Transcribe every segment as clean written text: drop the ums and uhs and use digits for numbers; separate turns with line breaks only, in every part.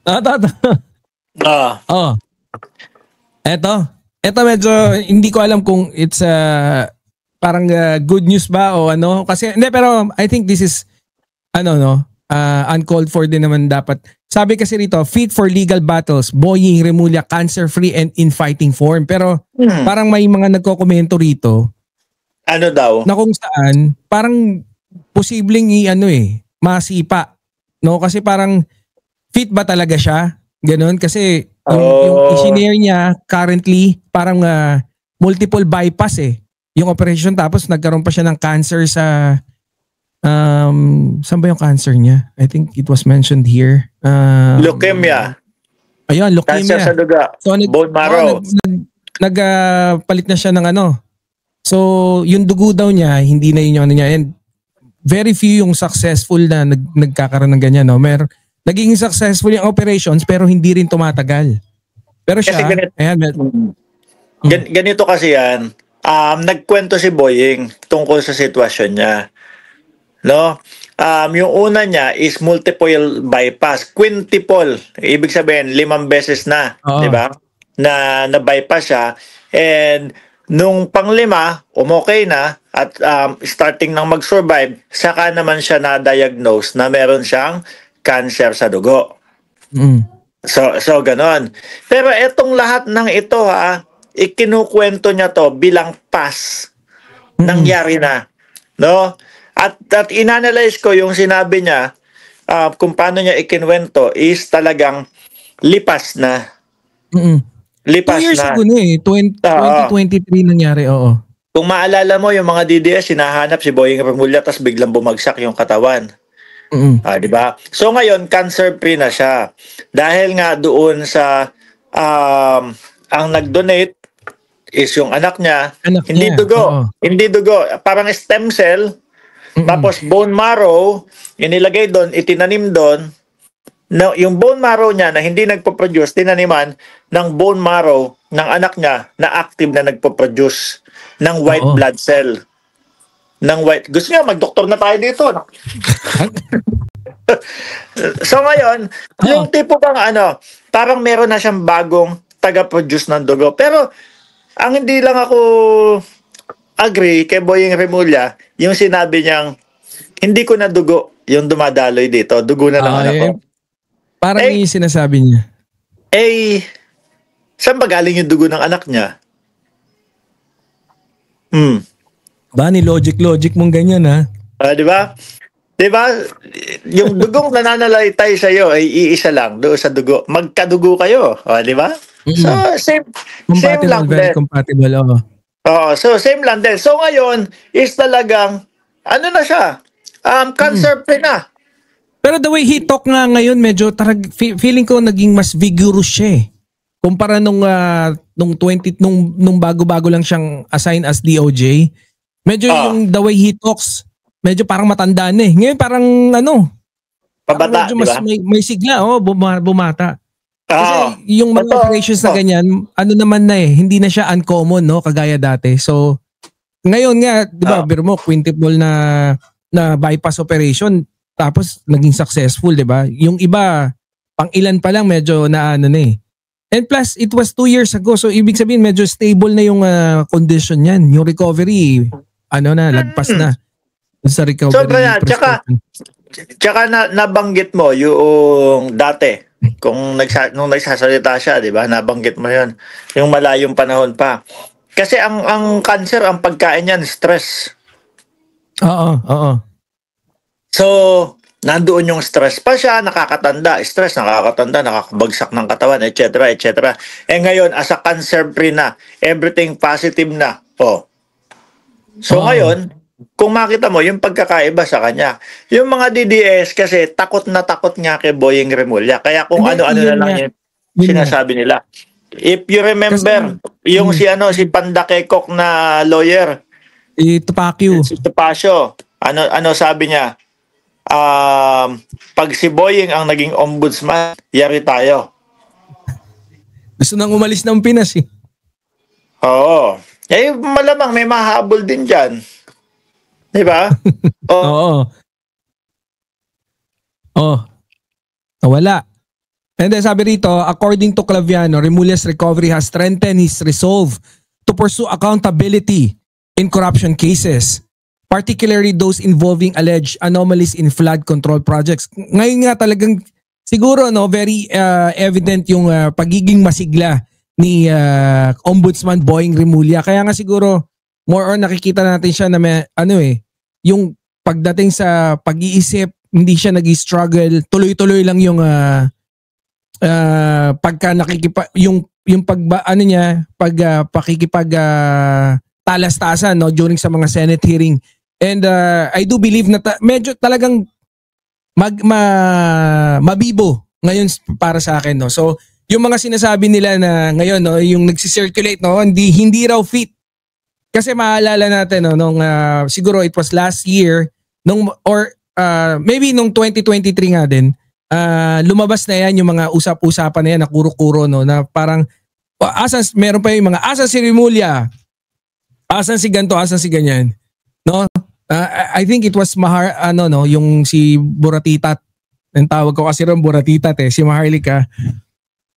Ah,
Oh, eto medyo hindi ko alam kung it's parang good news ba o ano kasi hindi pero I think this is ano no uncalled for din naman dapat. Sabi kasi rito, fit for legal battles, Boying Remulla cancer-free and in fighting form. Pero parang may mga nagko-komento rito
ano daw?
na kung saan parang posibleng masipa. No? Kasi parang fit ba talaga siya? Ganon kasi yung isinare niya currently parang multiple bypass yung operation tapos nagkaroon pa siya ng cancer sa saan ba yung cancer niya? I think it was mentioned here.
Leukemia.
Ayun,
Cancer sa
leukemia.
duga.
So
Bone marrow.
nagpalit na siya ng ano. So yung dugo daw niya, hindi na yun yung ano niya. And very few yung successful na nagkakaroon ng ganyan. No? Naging successful yung operations pero hindi rin tumatagal. Pero siya,
ganito kasi yan. Nagkwento si Boying tungkol sa sitwasyon niya. No? Yung una niya is multiple bypass, quintuple. Ibig sabihin 5 beses na, 'di ba? Na bypass siya and nung panglima, umokay na at starting nang mag-survive, saka naman siya na-diagnose na meron siyang cancer sa dugo. So ganon. Pero etong lahat ng ito ikinukwento niya to bilang past. Nangyari na. No? At inanalyze ko yung sinabi niya kung paano niya ikinwento is talagang lipas na. Lipas
2 years
na.
ago na 2023 nangyari, oo.
Kung maalala mo yung mga DDS, hinahanap si Boying Remulla tapos biglang bumagsak yung katawan. Di ba? So ngayon, cancer-free na siya. Dahil nga doon sa ang nag-donate is yung anak niya, hindi dugo. Hindi dugo. Parang stem cell. Tapos bone marrow, inilagay doon, itinanim doon. No, yung bone marrow niya na hindi nagpo-produce, tinaniman ng bone marrow ng anak niya na active na nagpo-produce ng white blood cell. Gusto niya, mag-doktor na tayo dito. No? So ngayon, yung tipo bang parang meron na siyang bagong taga-produce ng dugo. Pero, ang hindi lang ako agree kay Boying Remulla, yung sinabi niyang, hindi ko na dugo yung dumadaloy dito. Dugo na lang anak ko.
Parang yung sinasabi niya.
Saan ba galing yung dugo ng anak niya?
Ba, ni logic mong ganyan
di ba? Di ba? Yung dugong nananalaytay sa iyo ay iisa lang doon sa dugo. Magkadugo kayo. Di ba? So, same lang
very
din.
Compatible,
so same lang din. So ngayon, is talagang, na siya? Cancer-free na.
Pero the way he talk nga ngayon, medyo feeling ko naging mas vigorous siya kumpara nung bago-bago lang siyang assign as DOJ. Medyo yung the way he talks, medyo parang matanda na Ngayon parang
pabata,
medyo mas may sigla, bumata. Kasi yung mga operations na ganyan, naman na hindi na siya uncommon, kagaya dati. So, ngayon nga, di ba, biro mo, quintuple na bypass operation, tapos naging successful, di ba? Yung iba, pang ilan pa lang, medyo And plus, it was 2 years ago, so ibig sabihin, medyo stable na yung condition niyan. Yung recovery, lagpas na sa recovery.
So, tsaka nabanggit mo yung dati, nung nagsasalita siya, di ba? Nabanggit mo yun. Yung malayong panahon pa. Kasi ang cancer, ang pagkain niyan, stress.
Oo.
So, nandoon yung stress pa siya, stress, nakakabagsak ng katawan, etc., etc. Ngayon, as a cancer-free na, everything positive na. So, ngayon, kung makita mo, yung pagkakaiba sa kanya. Yung mga DDS kasi takot na takot nga kay Boying Remulla. Kaya kung ano-ano na lang yung sinasabi nila. If you remember, yung si Panda Kekok na lawyer, si Tupacio, ano sabi niya? Pag si Boying ang naging ombudsman, yari tayo.
Gusto nang umalis ng Pinas
Oo. Malamang may mahabol din dyan. Di ba?
Oo. Nawala. And then sabi rito, according to Claviano, Remulla's recovery has strengthened his resolve to pursue accountability in corruption cases, particularly those involving alleged anomalies in flood control projects. Ngayon nga talagang siguro very evident yung pagiging masigla ni Ombudsman Boying Remulla. Kaya nga siguro more on nakikita natin siya na yung pagdating sa pag-iisip, hindi siya nag-struggle, tuloy-tuloy lang yung pagka yung pakikipag talastasan during sa mga Senate hearing. And I do believe na medyo talagang mabibo ngayon para sa akin, no. So yung mga sinasabi nila na ngayon yung nagsi-circulate hindi raw fit. Kasi maalala natin nung siguro it was last year maybe nung 2023 nga din, lumabas na yan yung mga usap-usapan na yan na kuro-kuro na parang meron pa yung mga asan si Remulla, asan si ganto, asan si ganyan, no. I think it was yung si Buratitat, ang tawag ko kasi ron Buratitat si Maharlika,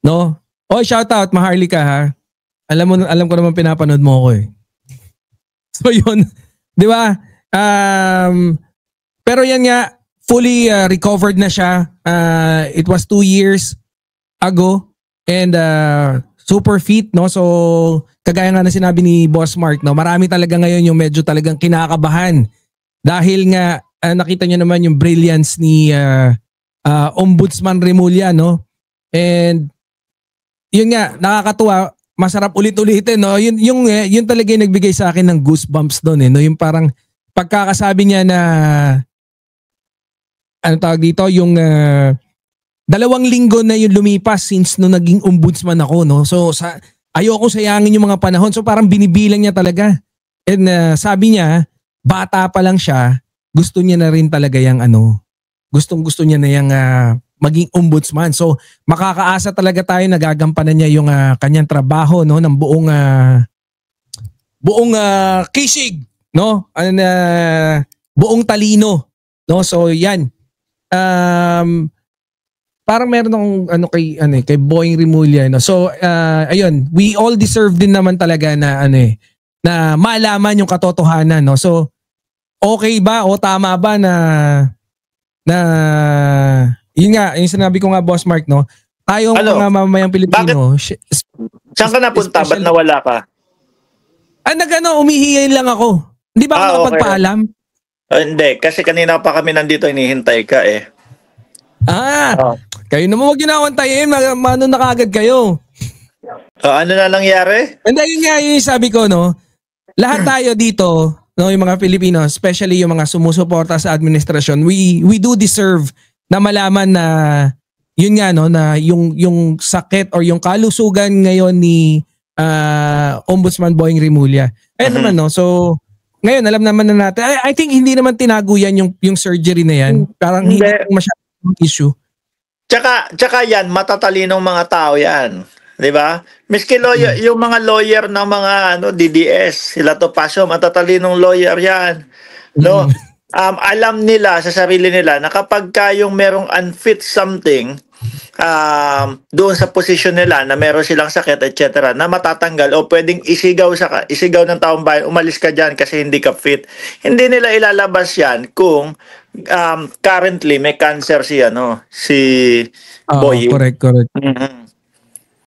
no. Shout out Maharlika, ha. Alam ko naman pinapanood mo ako So yun, 'di ba? Pero yan nga, fully recovered na siya. It was 2 years ago and super fit, no. So kagaya nga na sinabi ni Boss Mark, no, marami talaga ngayon yung medyo talagang kinakabahan dahil nga nakita niyo naman yung brilliance ni Ombudsman Remulla, no. And yun nga, nakakatuwa, masarap ulit-ulitin, no. Yun talaga yung nagbigay sa akin ng goosebumps doon, no. Yung parang pagkakasabi niya na tawag dito, yung 2 linggo na yung lumipas since no naging ombudsman ako, no. So ayoko sayangin yung mga panahon. So parang binibilang niya talaga. And sabi niya, bata pa lang siya, gusto niya na rin talaga yung gustong-gusto niya na yung maging ombudsman. So makakaasa talaga tayo na gagampanan niya yung kanyang trabaho, no, ng buong kisig, no, buong talino, no. So yan, parang meron akong kay Boying Remulla, no. So ayun, we all deserve din naman talaga na na malaman yung katotohanan, no. So okay ba o tama ba na yun nga, yung sinabi ko nga, Boss Mark, no, tayo mga mamamayang Pilipino.
Saan ka napunta? Ba't nawala ka?
Umihiyain lang ako. Hindi ba ako nakapagpaalam?
Okay. Hindi, kasi kanina pa kami nandito, hinihintay ka
Kayo naman huwag yun na awantayin. Mano na kagad kayo.
Ano na nangyari?
And yun nga, yung sabi ko, no, lahat tayo dito, no, yung mga Pilipino, especially yung mga sumusuporta sa administrasyon, we do deserve na malaman na yun nga, no, na yung sakit or yung kalusugan ngayon ni Ombudsman Boying Remulla. Ayun naman, no. So ngayon alam naman na natin. I think hindi naman tinago yan yung surgery na yan. Parang hindi masyadong issue.
Tsaka yan, matatalinong mga tao yan. 'Di ba? Miski lawyer, yung mga lawyer ng mga DDS, sila Topacio, matatalinong lawyer yan. No? Alam nila sa sarili nila na kapag yung merong unfit something doon sa posisyon nila na meron silang sakit, etc., na matatanggal o pwedeng isigaw ng taong bayan, umalis ka dyan kasi hindi ka fit. Hindi nila ilalabas yan kung currently may cancer si Boying.
Correct.
Mm-hmm.